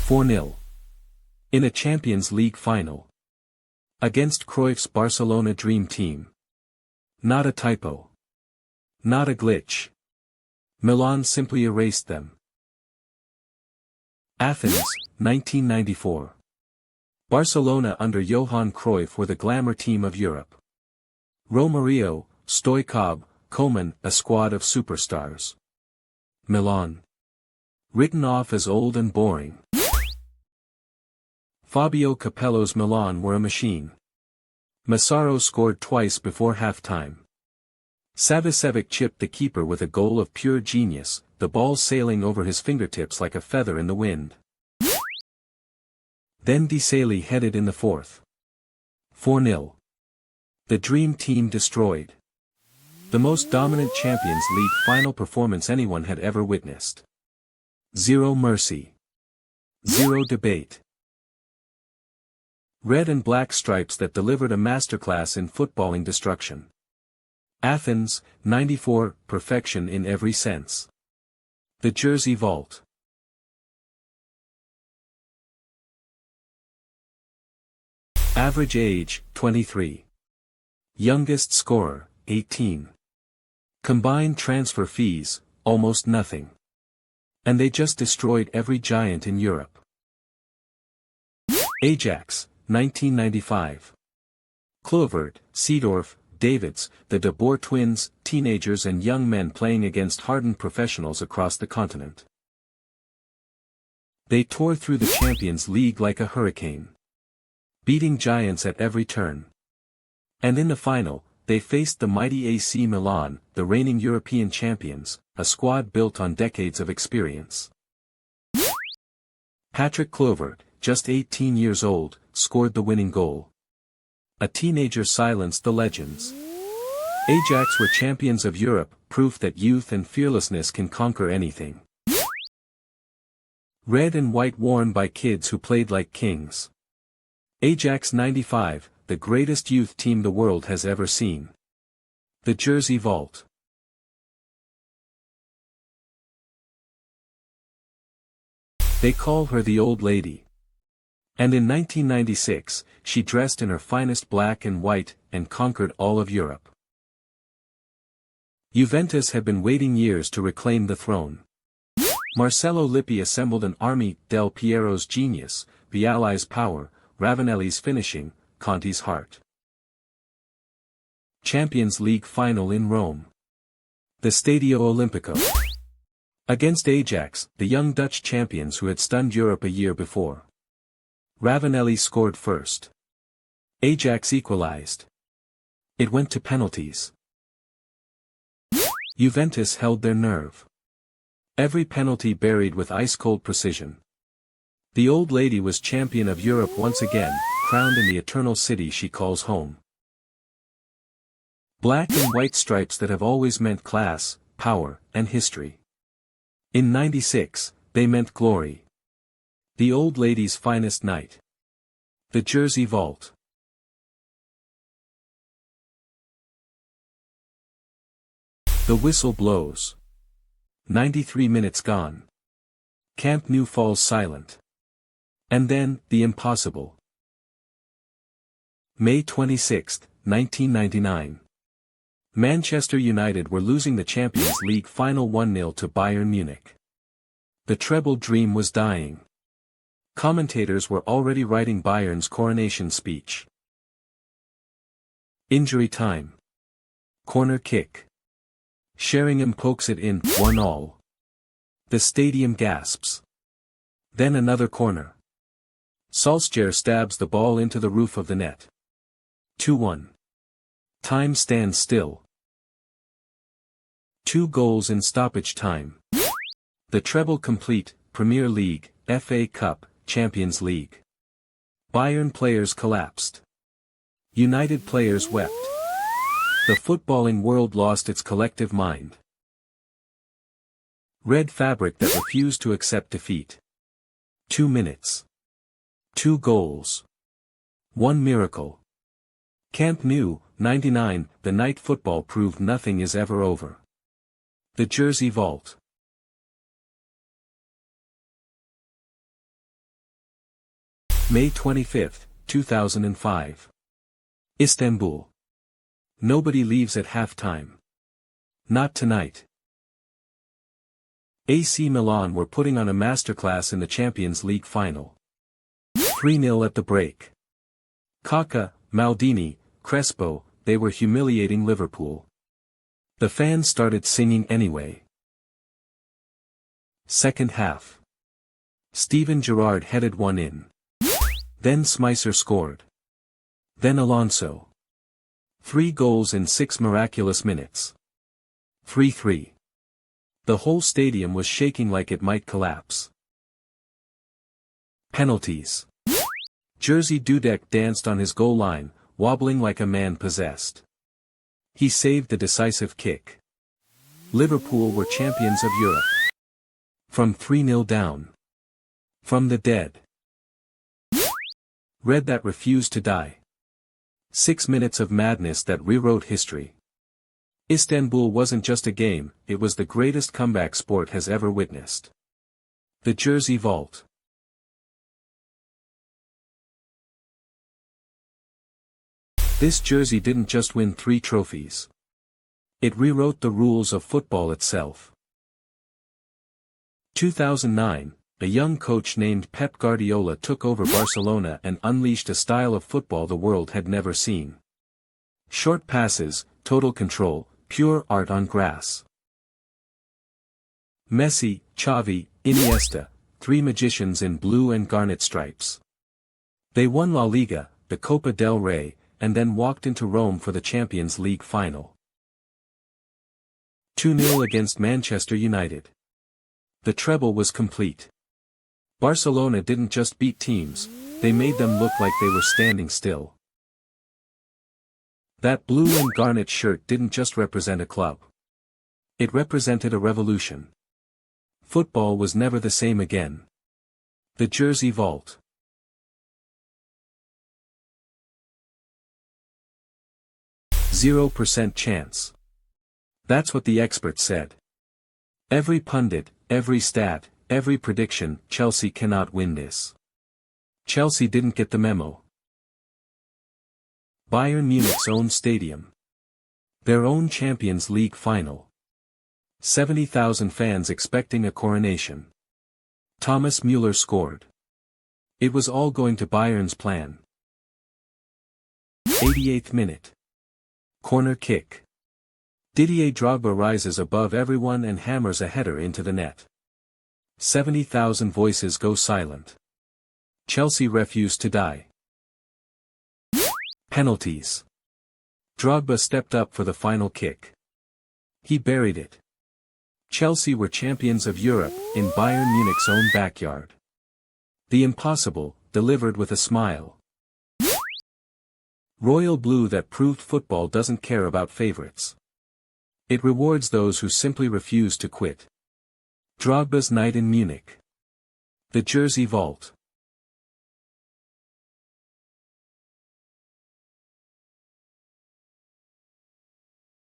4-0. In a Champions League final. Against Cruyff's Barcelona dream team. Not a typo. Not a glitch. Milan simply erased them. Athens, 1994. Barcelona under Johan Cruyff were the glamour team of Europe. Romario, Stoichkov, Koeman, a squad of superstars. Milan. Written off as old and boring. Fabio Capello's Milan were a machine. Massaro scored twice before half-time. Savicevic chipped the keeper with a goal of pure genius, the ball sailing over his fingertips like a feather in the wind. Then Di Sali headed in the fourth. 4-0. The dream team destroyed. The most dominant Champions League final performance anyone had ever witnessed. Zero mercy. Zero debate. Red and black stripes that delivered a masterclass in footballing destruction. Athens, 94, perfection in every sense. The Jersey Vault. Average age, 23. Youngest scorer, 18. Combined transfer fees, almost nothing. And they just destroyed every giant in Europe. Ajax, 1995. Kluivert, Seedorf, Davids, the De Boer twins, teenagers and young men playing against hardened professionals across the continent. They tore through the Champions League like a hurricane. Beating giants at every turn. And in the final, they faced the mighty AC Milan, the reigning European champions, a squad built on decades of experience. Patrick Kluivert, just 18 years old, scored the winning goal. A teenager silenced the legends. Ajax were champions of Europe, proof that youth and fearlessness can conquer anything. Red and white worn by kids who played like kings. Ajax 95, the greatest youth team the world has ever seen. The Jersey Vault. They call her the Old Lady. And in 1996, she dressed in her finest black and white, and conquered all of Europe. Juventus had been waiting years to reclaim the throne. Marcello Lippi assembled an army, Del Piero's genius, Vialli's power, Ravanelli's finishing, Conti's heart. Champions League final in Rome. The Stadio Olimpico. Against Ajax, the young Dutch champions who had stunned Europe a year before. Ravanelli scored first. Ajax equalized. It went to penalties. Juventus held their nerve. Every penalty buried with ice-cold precision. The Old Lady was champion of Europe once again, crowned in the eternal city she calls home. Black and white stripes that have always meant class, power, and history. In '96, they meant glory. The Old Lady's finest night. The Jersey Vault. The whistle blows. 93 minutes gone. Camp Nou falls silent. And then, the impossible. May 26, 1999. Manchester United were losing the Champions League final 1-0 to Bayern Munich. The treble dream was dying. Commentators were already writing Bayern's coronation speech. Injury time. Corner kick. Sheringham pokes it in, 1-1. The stadium gasps. Then another corner. Solskjaer stabs the ball into the roof of the net. 2-1. Time stands still. 2 goals in stoppage time. The treble complete, Premier League, FA Cup, Champions League. Bayern players collapsed. United players wept. The footballing world lost its collective mind. Red fabric that refused to accept defeat. 2 minutes. 2 goals. 1 miracle. Camp Nou, 99, the night football proved nothing is ever over. The Jersey Vault. May 25, 2005. Istanbul. Nobody leaves at halftime. Not tonight. AC Milan were putting on a masterclass in the Champions League final. 3-0 at the break. Kaká, Maldini, Crespo, they were humiliating Liverpool. The fans started singing anyway. Second half. Steven Gerrard headed one in. Then Smicer scored. Then Alonso. 3 goals in 6 miraculous minutes. 3-3. The whole stadium was shaking like it might collapse. Penalties. Jerzy Dudek danced on his goal line, wobbling like a man possessed. He saved the decisive kick. Liverpool were champions of Europe. From 3-0 down. From the dead. Red that refused to die. 6 minutes of madness that rewrote history. Istanbul wasn't just a game, it was the greatest comeback sport has ever witnessed. The Jersey Vault. This jersey didn't just win 3 trophies. It rewrote the rules of football itself. 2009, a young coach named Pep Guardiola took over Barcelona and unleashed a style of football the world had never seen. Short passes, total control, pure art on grass. Messi, Xavi, Iniesta, 3 magicians in blue and garnet stripes. They won La Liga, the Copa del Rey, and then walked into Rome for the Champions League final. 2-0 against Manchester United. The treble was complete. Barcelona didn't just beat teams, they made them look like they were standing still. That blue and garnet shirt didn't just represent a club. It represented a revolution. Football was never the same again. The Jersey Vault. 0% chance. That's what the experts said. Every pundit, every stat, every prediction, Chelsea cannot win this. Chelsea didn't get the memo. Bayern Munich's own stadium. Their own Champions League final. 70,000 fans expecting a coronation. Thomas Müller scored. It was all going to Bayern's plan. 88th minute. Corner kick. Didier Drogba rises above everyone and hammers a header into the net. 70,000 voices go silent. Chelsea refused to die. Penalties. Drogba stepped up for the final kick. He buried it. Chelsea were champions of Europe, in Bayern Munich's own backyard. The impossible, delivered with a smile. Royal blue that proved football doesn't care about favorites. It rewards those who simply refuse to quit. Drogba's night in Munich. The Jersey Vault.